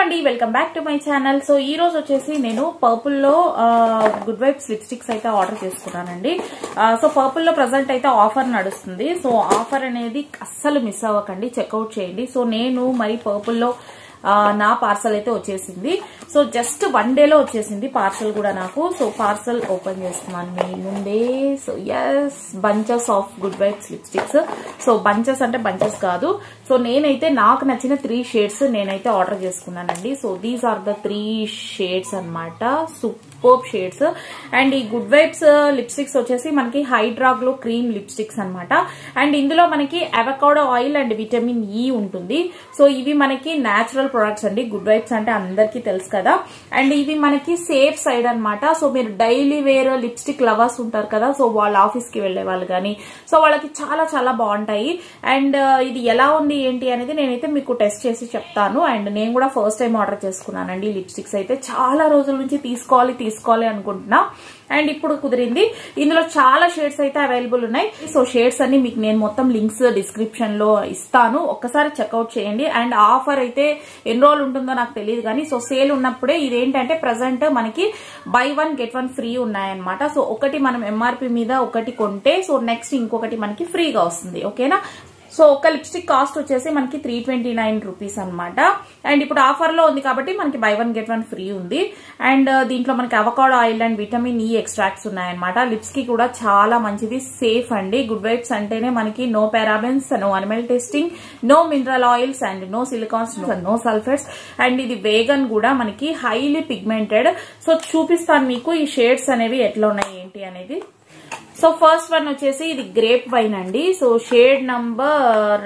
అండి welcome back to my channel. So ఈ రోజు వచ్చేసి నేను పర్పుల్ లో గుడ్ వైబ్స్ లిప్స్టిక్స్ అయితే ఆర్డర్ చేసుకున్నానండి. సో పర్పుల్ లో ప్రెసెంట్ అయితే ఆఫర్ నడుస్తుంది. సో ఆఫర్ అనేది అస్సలు మిస్ అవ్వకండి, చెక్అవుట్ చేయండి. సో నేను మరి పర్పుల్ లో నా పార్సల్ అయితే వచ్చేసింది. సో జస్ట్ 1 డేలో వచ్చేసింది పార్సల్ కూడా నాకు. సో పార్సల్ ఓపెన్ చేస్తున్నాను మీ ముందే. So yes, bunches of good vibes lipsticks. So bunches అంటే బంచెస్ కాదు. సో నేనైతే నాకు నచ్చిన 3 షేడ్స్ నేనైతే ఆర్డర్ చేసుకున్నానండి. So these are the 3 shades అన్నమాట. Super shades. అండ్ ఈ గుడ్ వైబ్స్ లిప్స్టిక్స్ వచ్చేసి మనకి హైడ్రా గ్లో క్రీమ్ లిప్స్టిక్స్ అన్నమాట. అండ్ ఇందులో మనకి avocado oil and vitamin E ఉంటుంది. సో ఇవి మనకి నేచురల్ ప్రొడక్ట్స్ అండి. గుడ్ వైబ్స్ అంటే అందరికీ తెలుసు కదా. అండ్ ఇవి మనకి సేఫ్ సైడ్ అన్నమాట. సో మీరు డైలీ వేర్ లిప్స్టిక్ లవర్స్ ఉంటారు కదా, సో వాళ్ళ ఆఫీస్ కి వెళ్లే వాళ్ళు కానీ సో వాళ్ళకి చాలా చాలా బాగుంటాయి. అండ్ ఇది ఎలా ఉంది ఏంటి అనేది నేనైతే మీకు టెస్ట్ చేసి చెప్తాను. అండ్ నేను కూడా ఫస్ట్ టైం ఆర్డర్ చేసుకున్నానండి లిప్స్టిక్స్ అయితే. చాలా రోజుల నుంచి తీసుకోవాలి అనుకుంటున్నా. అండ్ ఇప్పుడు కుదిరింది. ఇందులో చాలా షేడ్స్ అయితే అవైలబుల్ ఉన్నాయి. సో షేడ్స్ అన్ని మీకు నేను మొత్తం లింక్స్ డిస్క్రిప్షన్ లో ఇస్తాను, ఒక్కసారి చెక్అవుట్ చేయండి. అండ్ ఆఫర్ అయితే ఎన్ని రోజులు ఉంటుందో నాకు తెలియదు కానీ సో సేల్ ఉన్నప్పుడే. ఇదేంటంటే ప్రెసెంట్ మనకి బై 1 గెట్ 1 ఫ్రీ ఉన్నాయన్నమాట. సో ఒకటి మనం ఎంఆర్పి మీద ఒకటి కొంటే సో నెక్స్ట్ ఇంకొకటి మనకి ఫ్రీగా వస్తుంది. ఓకేనా. సో ఒక లిప్స్టిక్ కాస్ట్ వచ్చేసి మనకి 329 రూపీస్ అనమాట. అండ్ ఇప్పుడు ఆఫర్ లో ఉంది కాబట్టి మనకి బై 1 గెట్ 1 ఫ్రీ ఉంది. అండ్ దీంట్లో మనకి avocado oil and vitamin E extracts ఉన్నాయన్నమాట. లిప్స్ కి కూడా చాలా మంచిది, సేఫ్ అండి. గుడ్ వైబ్స్ అంటేనే మనకి no parabens, no animal testing, no mineral oils and no silicones, no sulphates. And ఇది వేగన్ కూడా, మనకి హైలీ పిగ్మెంటెడ్. సో చూపిస్తాను మీకు ఈ షేడ్స్ అనేవి ఎట్లా ఉన్నాయి ఏంటి అనేది. సో ఫస్ట్ వన్ వచ్చేసి ఇది గ్రేప్ వైన్ అండి. So shade number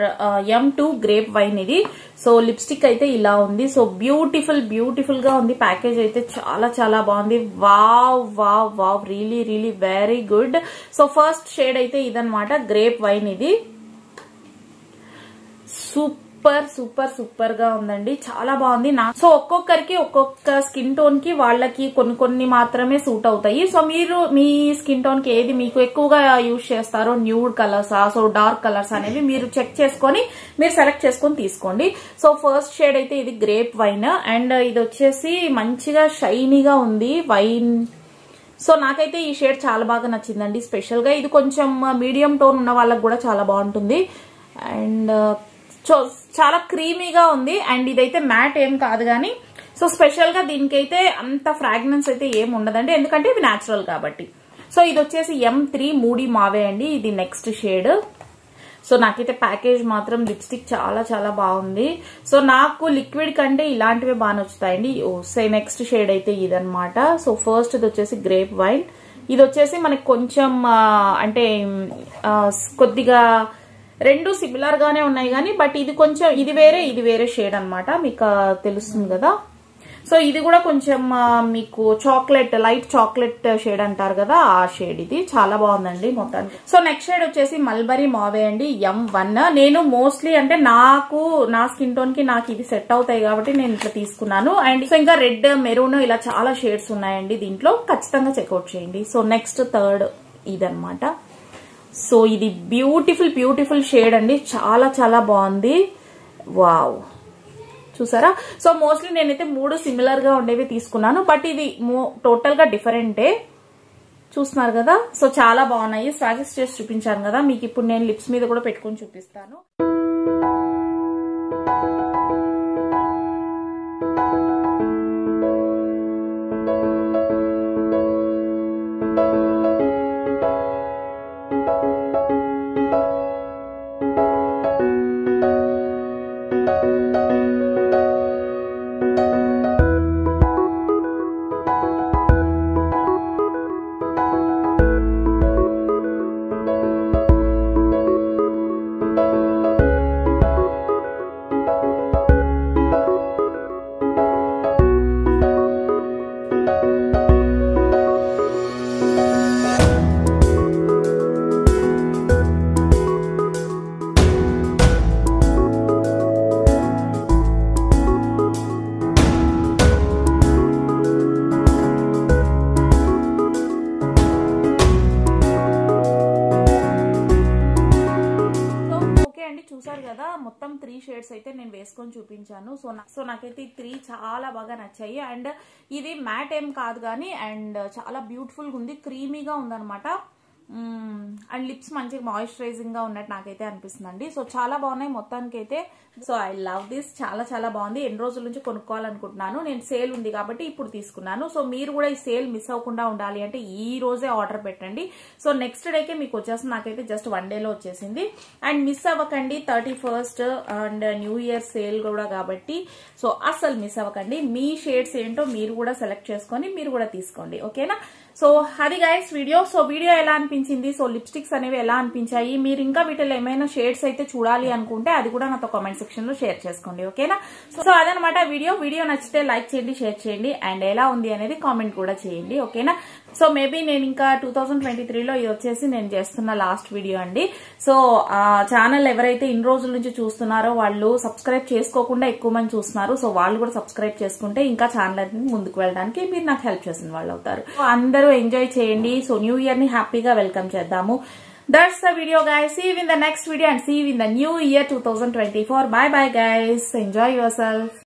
M2 grape wine ఇది. సో లిప్స్టిక్ అయితే ఇలా ఉంది. సో బ్యూటిఫుల్ గా ఉంది. ప్యాకేజ్ అయితే చాలా చాలా బాగుంది. Wow really very good. So first shade అయితే ఇదన్నమాట, గ్రేప్ వైన్ ఇది. సూపర్ గా ఉందండి, చాలా బాగుంది. సో ఒక్కొక్కరికి ఒక్కొక్క స్కిన్ టోన్ కి వాళ్ళకి కొన్ని మాత్రమే సూట్ అవుతాయి. సో మీరు మీ స్కిన్ టోన్ కి ఏది మీకు ఎక్కువగా యూజ్ చేస్తారో, న్యూడ్ కలర్సా, సో డార్క్ కలర్స్ అనేవి మీరు చెక్ చేసుకొని మీరు సెలెక్ట్ చేసుకొని తీసుకోండి. సో ఫస్ట్ షేడ్ అయితే ఇది గ్రేప్ వైన్. అండ్ ఇది వచ్చేసి మంచిగా షైనీగా ఉంది వైన్. సో నాకైతే ఈ షేడ్ చాలా బాగా నచ్చిందండి. స్పెషల్ గా ఇది కొంచెం మీడియం టోన్ ఉన్న వాళ్ళకి కూడా చాలా బాగుంటుంది. అండ్ చాలా క్రీమీగా ఉంది. అండ్ ఇదైతే మ్యాట్ ఏం కాదు కానీ సో స్పెషల్ గా దీనికైతే అంత ఫ్రాగ్రెన్స్ అయితే ఏం ఉండదండి, ఎందుకంటే ఇవి న్యాచురల్ కాబట్టి. సో ఇది వచ్చేసి M3 మూడీ మావే అండి. ఇది నెక్స్ట్ షేడ్. సో నాకైతే ప్యాకేజ్ మాత్రం లిప్స్టిక్ చాలా చాలా బాగుంది. సో నాకు లిక్విడ్ కంటే ఇలాంటివే బాగా నచ్చుతాయండి. నెక్స్ట్ షేడ్ అయితే ఇదన్నమాట. సో ఫస్ట్ ఇది వచ్చేసి గ్రేప్ వైన్. ఇది వచ్చేసి మనకి కొంచెం అంటే కొద్దిగా రెండు సిమిలర్ గానే ఉన్నాయి కానీ బట్ ఇది కొంచెం ఇది వేరే షేడ్ అన్నమాట. మీకు తెలుస్తుంది కదా. సో ఇది కూడా కొంచెం మీకు చాక్లెట్, లైట్ చాక్లెట్ షేడ్ అంటారు కదా, ఆ షేడ్. ఇది చాలా బాగుందండి మొత్తానికి. సో నెక్స్ట్ షేడ్ వచ్చేసి మల్బరీ మావే అండి, M1. నేను మోస్ట్లీ అంటే నా స్కిన్ టోన్ కి నాకు ఇది సెట్ అవుతాయి కాబట్టి నేను ఇట్లా తీసుకున్నాను. అండ్ సో ఇంకా రెడ్, మెరూన్ ఇలా చాలా షేడ్స్ ఉన్నాయండి దీంట్లో, ఖచ్చితంగా చెక్అవుట్ చేయండి. సో నెక్స్ట్ థర్డ్ ఇదన్నమాట. సో ఇది బ్యూటిఫుల్ షేడ్ అండి, చాలా చాలా బాగుంది. వావ్, చూసారా. సో మోస్ట్లీ నేనైతే 3 సిమిలర్ గా ఉండేవి తీసుకున్నాను, బట్ ఇది టోటల్ గా డిఫరెంటే. చూస్తున్నారు కదా. సో చాలా బాగున్నాయి. స్వాచెస్ చేసి చూపించాను కదా మీకు. ఇప్పుడు నేను లిప్స్ మీద కూడా పెట్టుకొని చూపిస్తాను. షేడ్స్ అయితే నేను వేసుకొని చూపించాను. సో నాకైతే ఈ 3 చాలా బాగా నచ్చాయి. అండ్ ఇది మ్యాట్ ఏం కాదు కానీ అండ్ చాలా బ్యూటిఫుల్ గా ఉంది, క్రీమీగా ఉందన్నమాట. అండ్ లిప్స్ మంచిగా మాయిశ్చరైజింగ్ గా ఉన్నట్టు నాకైతే అనిపిస్తుందండి. సో చాలా బాగున్నాయి మొత్తానికి అయితే. సో ఐ లవ్ దిస్, చాలా చాలా బాగుంది. ఎన్ని రోజుల నుంచి కొనుక్కోవాలనుకుంటున్నాను, నేను సేల్ ఉంది కాబట్టి ఇప్పుడు తీసుకున్నాను. సో మీరు కూడా ఈ సేల్ మిస్ అవ్వకుండా ఉండాలి అంటే ఈ రోజే ఆర్డర్ పెట్టండి. సో నెక్స్ట్ డేకే మీకు వచ్చేస్తుంది, నాకైతే జస్ట్ 1 డేలో వచ్చేసింది. అండ్ మిస్ అవ్వకండి, 31st and new year sale కూడా కాబట్టి సో అస్సలు మిస్ అవ్వకండి. మీ షేడ్స్ ఏంటో మీరు కూడా సెలెక్ట్ చేసుకొని మీరు కూడా తీసుకోండి, ఓకేనా. సో అది గైస్ వీడియో. సో వీడియో ఎలా అనిపించింది, సో లిప్స్టిక్స్ అనేవి ఎలా అనిపించాయి, మీరు ఇంకా వీటిలో ఏమైనా షేడ్స్ అయితే చూడాలి అనుకుంటే అది కూడా నాతో కామెంట్ సెక్షన్ లో షేర్ చేసుకోండి, ఓకేనా. సో అదనమాట వీడియో నచ్చితే లైక్ చేయండి, షేర్ చేయండి, అండ్ ఎలా ఉంది అనేది కామెంట్ కూడా చేయండి, ఓకేనా. సో మేబీ నేను ఇంకా 2023లో ఇది వచ్చేసి నేను చేస్తున్న లాస్ట్ వీడియో అండి. సో ఛానల్ ఎవరైతే ఇన్ని రోజుల నుంచి చూస్తున్నారో వాళ్ళు సబ్స్క్రైబ్ చేసుకోకుండా ఎక్కువ మంది చూస్తున్నారు. సో వాళ్ళు కూడా సబ్స్క్రైబ్ చేసుకుంటే ఇంకా ఛానల్ అనేది ముందుకు వెళ్ళడానికి మీరు నాకు హెల్ప్ చేసిన వాళ్ళు అవుతారు. సో అందరూ ఎంజాయ్ చేయండి. సో న్యూ ఇయర్ ని హ్యాపీగా వెల్కమ్ చేద్దాము. That's the video guys. See you in the next video and see you in the new year 2024. Bye bye guys. Enjoy yourself.